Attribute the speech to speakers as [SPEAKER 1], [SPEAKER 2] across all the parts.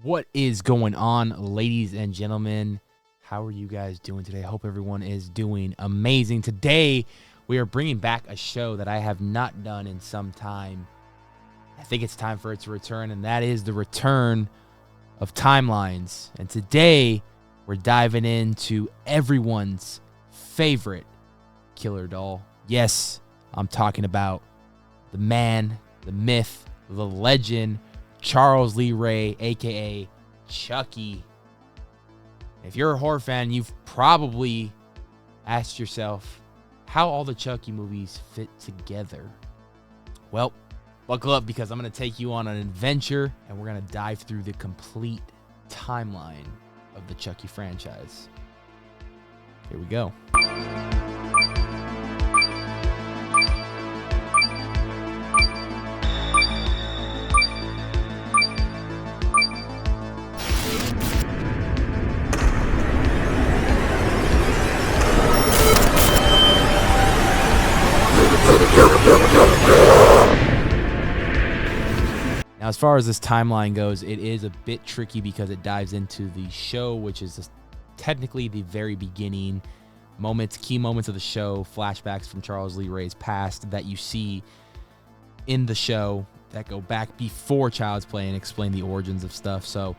[SPEAKER 1] What is going on, ladies and gentlemen? How are you guys doing today? I hope everyone is doing amazing. Today, we are bringing back a show that I have not done in some time. I think it's time for it to return, and that is the return of timelines. And today, we're diving into everyone's favorite killer doll. Yes, I'm talking about the man, the myth, the legend, Charles Lee Ray, a.k.a. Chucky. If you're a horror fan, you've probably asked yourself how all the Chucky movies fit together. Well, buckle up because I'm going to take you on an adventure and we're going to dive through the complete timeline of the Chucky franchise. Here we go. Now, as far as this timeline goes, it is a bit tricky because it dives into the show, which is technically the very beginning moments, key moments of the show, flashbacks from Charles Lee Ray's past that you see in the show that go back before Child's Play and explain the origins of stuff. So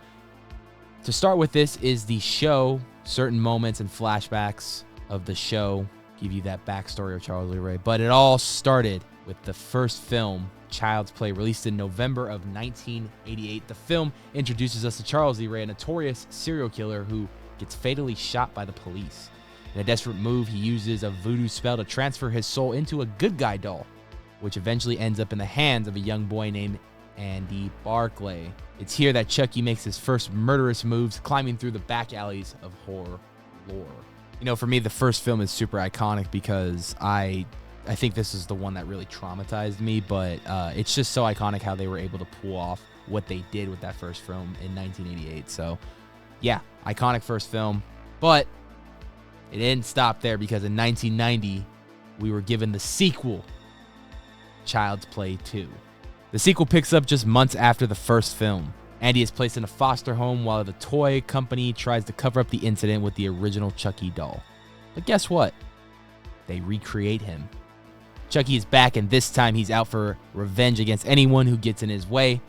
[SPEAKER 1] to start with, this is the show, certain moments and flashbacks of the show give you that backstory of Charles Lee Ray. But it all started with the first film, Child's Play, released in November of 1988. The film introduces us to Charles Lee Ray, a notorious serial killer who gets fatally shot by the police. In a desperate move, he uses a voodoo spell to transfer his soul into a good guy doll, which eventually ends up in the hands of a young boy named Andy Barclay. It's here that Chucky makes his first murderous moves, climbing through the back alleys of horror lore. You know, for me, the first film is super iconic because I think this is the one that really traumatized me, but it's just so iconic how they were able to pull off what they did with that first film in 1988. So, yeah, iconic first film. But it didn't stop there because in 1990, we were given the sequel, Child's Play 2. The sequel picks up just months after the first film. Andy is placed in a foster home while the toy company tries to cover up the incident with the original Chucky doll. But guess what? They recreate him. Chucky is back, and this time he's out for revenge against anyone who gets in his way.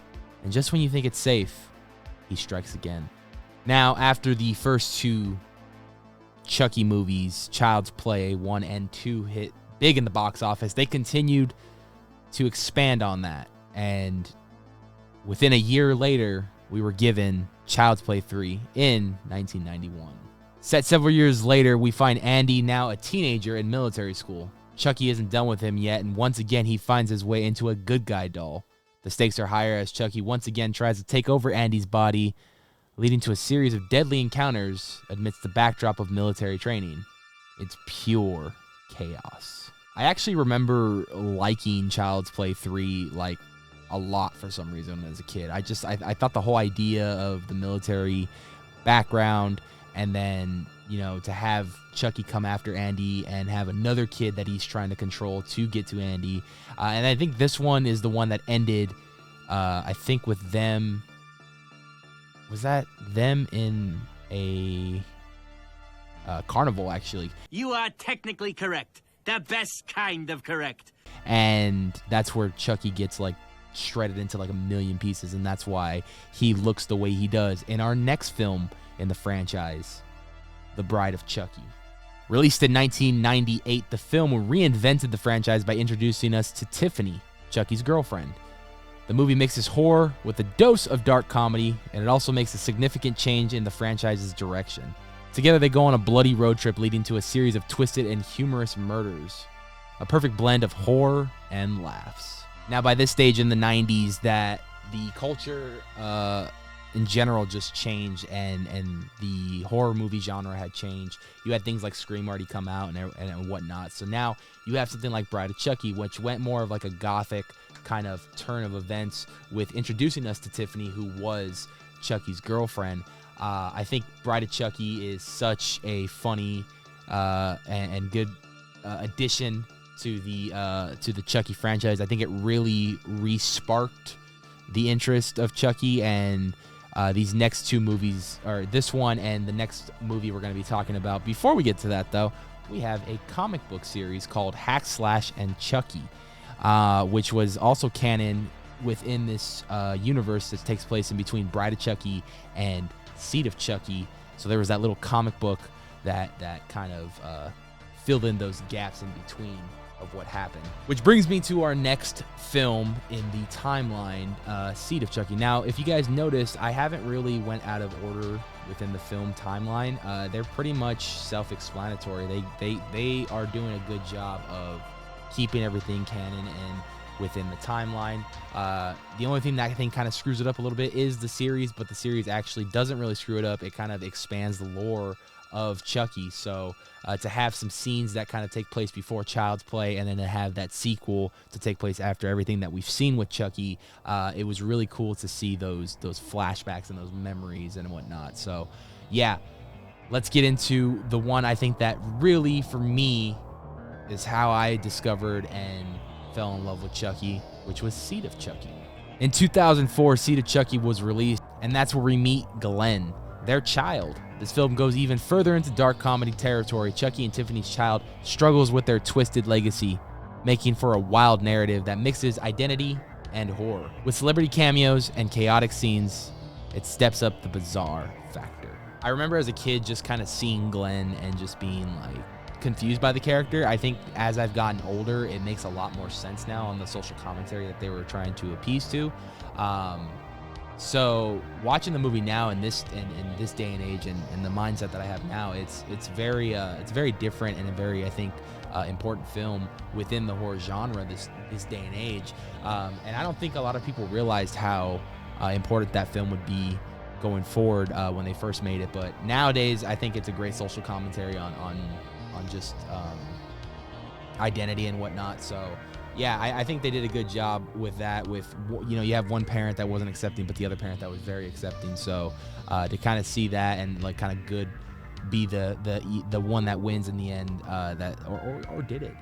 [SPEAKER 1] And just when you think it's safe, he strikes again. Now, after the first two Chucky movies, Child's Play 1 and 2 hit big in the box office, they continued to expand on that. And within a year later, we were given Child's Play 3 in 1991. Set several years later, we find Andy, now a teenager, in military school. Chucky isn't done with him yet, and once again, he finds his way into a good guy doll. The stakes are higher as Chucky once again tries to take over Andy's body, leading to a series of deadly encounters amidst the backdrop of military training. It's pure chaos. I actually remember liking Child's Play 3, a lot for some reason as a kid. I thought the whole idea of the military background and then, to have Chucky come after Andy and have another kid that he's trying to control to get to Andy. And I think this one is the one that ended, I think, with them. Was that them in a carnival, actually?
[SPEAKER 2] You are technically correct. The best kind of correct.
[SPEAKER 1] And that's where Chucky gets, shredded into, a million pieces, and that's why he looks the way he does in our next film in the franchise, The Bride of Chucky. Released in 1998, the film reinvented the franchise by introducing us to Tiffany, Chucky's girlfriend. The movie mixes horror with a dose of dark comedy, and it also makes a significant change in the franchise's direction. Together, they go on a bloody road trip leading to a series of twisted and humorous murders. A perfect blend of horror and laughs. Now, by this stage in the 90s, that the culture in general just changed, and the horror movie genre had changed. You had things like Scream already come out and whatnot. So now you have something like Bride of Chucky, which went more of a gothic kind of turn of events with introducing us to Tiffany, who was Chucky's girlfriend. I think Bride of Chucky is such a funny and good addition to the Chucky franchise. I think it really re-sparked the interest of Chucky, and these next two movies, or this one and the next movie we're going to be talking about. Before we get to that, though, we have a comic book series called Hack, Slash, and Chucky, which was also canon within this universe that takes place in between Bride of Chucky and Seed of Chucky. So there was that little comic book that kind of filled in those gaps in between of what happened. Which brings me to our next film in the timeline, Seed of Chucky. Now, if you guys noticed, I haven't really went out of order within the film timeline. They're pretty much self-explanatory. They are doing a good job of keeping everything canon and within the timeline. The only thing that I think kind of screws it up a little bit is the series, but the series actually doesn't really screw it up. It kind of expands the lore of Chucky. So to have some scenes that kind of take place before Child's Play, and then to have that sequel to take place after everything that we've seen with Chucky, it was really cool to see those flashbacks and those memories and whatnot. So yeah, let's get into the one I think that really, for me, is how I discovered and fell in love with Chucky, which was Seed of Chucky. In 2004, Seed of Chucky was released, and that's where we meet Glenn, their child. This film goes even further into dark comedy territory. Chucky and Tiffany's child struggles with their twisted legacy, making for a wild narrative that mixes identity and horror. With celebrity cameos and chaotic scenes, it steps up the bizarre factor. I remember as a kid just kind of seeing Glenn and just being like confused by the character. I think as I've gotten older, it makes a lot more sense now on the social commentary that they were trying to appease to. So watching the movie now in this day and age, and the mindset that I have now, it's very different and a very, I think, important film within the horror genre this day and age. And I don't think a lot of people realized how important that film would be going forward when they first made it. But nowadays, I think it's a great social commentary on just identity and whatnot. So yeah, I think they did a good job with that. With, you have one parent that wasn't accepting, but the other parent that was very accepting. So to kind of see that and like kind of good be the one that wins in the end, that or did it?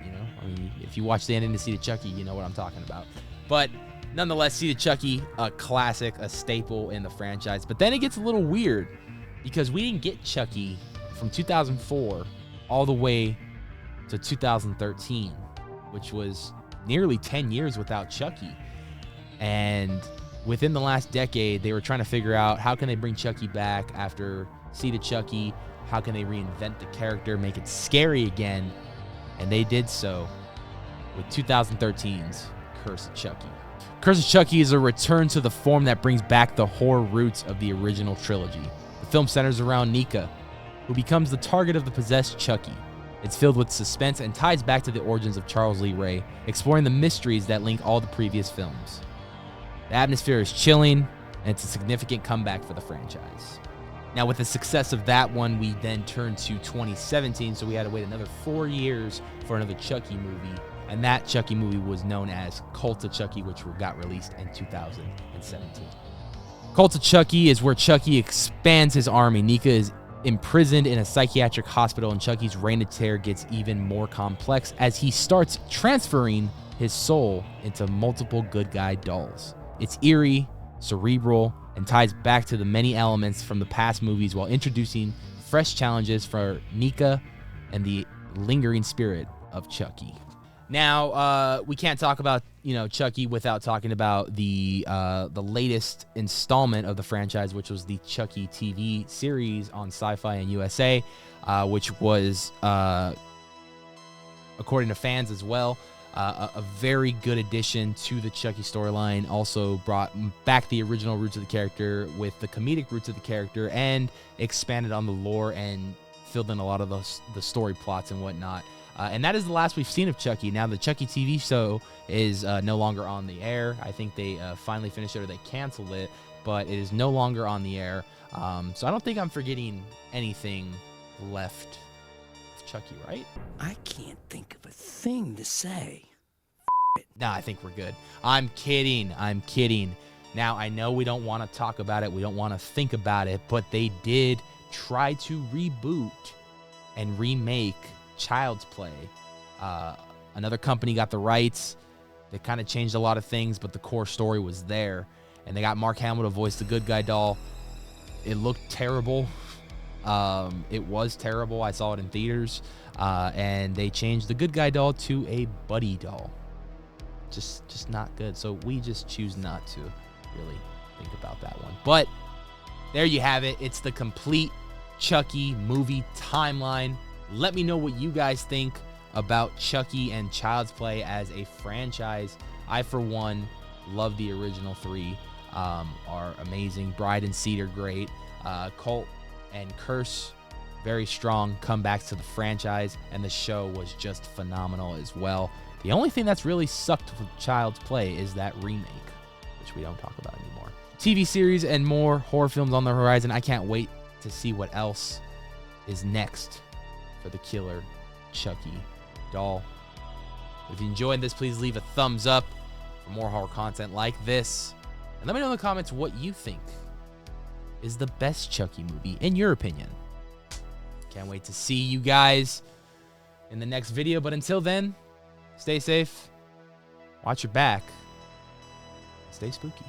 [SPEAKER 1] I mean, if you watch the ending to Seed of Chucky, you know what I'm talking about. But nonetheless, Seed of Chucky, a classic, a staple in the franchise. But then it gets a little weird because we didn't get Chucky from 2004 all the way to 2013, which was nearly 10 years without Chucky. And within the last decade, they were trying to figure out how can they bring Chucky back after Seed of Chucky, how can they reinvent the character, make it scary again, and they did so with 2013's Curse of Chucky. Curse of Chucky is a return to the form that brings back the horror roots of the original trilogy. The film centers around Nika, who becomes the target of the possessed Chucky. It's filled with suspense and ties back to the origins of Charles Lee Ray, exploring the mysteries that link all the previous films. The atmosphere is chilling, and it's a significant comeback for the franchise. Now, with the success of that one, we then turned to 2017, so we had to wait another 4 years for another Chucky movie, and that Chucky movie was known as Cult of Chucky, which got released in 2017. Cult of Chucky is where Chucky expands his army. Nika is imprisoned in a psychiatric hospital, and Chucky's reign of terror gets even more complex as he starts transferring his soul into multiple good guy dolls. It's eerie, cerebral, and ties back to the many elements from the past movies while introducing fresh challenges for Nika and the lingering spirit of Chucky. Now, we can't talk about, Chucky without talking about the latest installment of the franchise, which was the Chucky TV series on Sci-Fi and USA, which was, according to fans as well, a very good addition to the Chucky storyline. Also brought back the original roots of the character with the comedic roots of the character and expanded on the lore and filled in a lot of the story plots and whatnot. And that is the last we've seen of Chucky. Now, the Chucky TV show is no longer on the air. I think they finally finished it or they canceled it, but it is no longer on the air. So I don't think I'm forgetting anything left of Chucky, right?
[SPEAKER 2] I can't think of a thing to say.
[SPEAKER 1] Nah, I think we're good. I'm kidding. Now, I know we don't want to talk about it. We don't want to think about it, but they did try to reboot and remake Child's Play. Another company got the rights. They kind of changed a lot of things, but the core story was there. And they got Mark Hamill to voice the good guy doll. It looked terrible. It was terrible. I saw it in theaters. And they changed the good guy doll to a buddy doll. Just not good. So we just choose not to really think about that one. But there you have it. It's the complete Chucky movie timeline. Let me know what you guys think about Chucky and Child's Play as a franchise. I, for one, love the original 3. Are amazing. Bride and Seed are great. Cult and Curse, very strong comebacks to the franchise, and the show was just phenomenal as well. The only thing that's really sucked with Child's Play is that remake, which we don't talk about anymore. TV series and more horror films on the horizon. I can't wait to see what else is next for the killer Chucky doll. If you enjoyed this, please leave a thumbs up for more horror content like this. And let me know in the comments what you think is the best Chucky movie, in your opinion. Can't wait to see you guys in the next video. But until then, stay safe, watch your back, stay spooky.